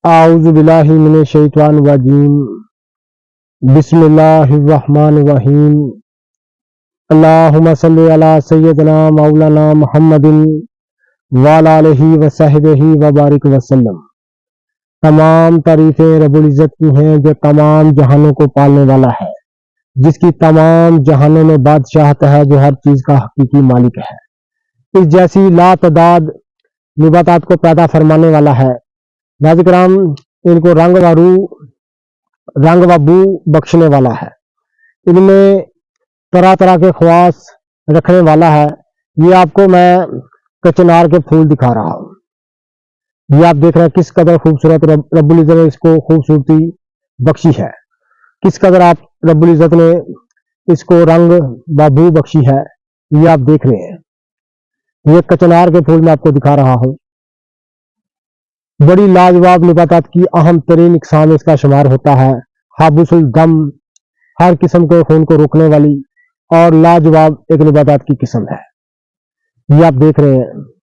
اعوذ باللہ من الشیطان الرجیم بسم اللہ الرحمن الرحیم اللہم صلی علی سیدنا مولانا محمد وعلی آلہ وصحبہ وبارک وسلم۔ تمام تعریفیں رب العزت کی ہیں جو تمام جہانوں کو پالنے والا ہے، جس کی تمام جہانوں میں بادشاہت ہے، جو ہر چیز کا حقیقی مالک ہے، اس جیسی لا تعداد نباتات کو پیدا فرمانے والا ہے۔ ناظرین کرام، ان کو رنگ و بو بخشنے والا ہے، ان میں طرح طرح کے خواص رکھنے والا ہے۔ یہ آپ کو میں کچنار کے پھول دکھا رہا ہوں، یہ آپ دیکھ رہے ہیں کس قدر خوبصورت رب العزت نے اس کو خوبصورتی بخشی ہے، کس قدر آپ رب العزت نے اس کو رنگ و بو بخشی ہے، یہ آپ دیکھ رہے ہیں۔ یہ کچنار کے پھول میں آپ کو دکھا رہا ہوں، بڑی لاجواب نباتات کی اہم ترین اقسام اس کا شمار ہوتا ہے۔ حابس الدم، ہر قسم کے خون کو روکنے والی اور لاجواب ایک نباتات کی قسم ہے، یہ آپ دیکھ رہے ہیں۔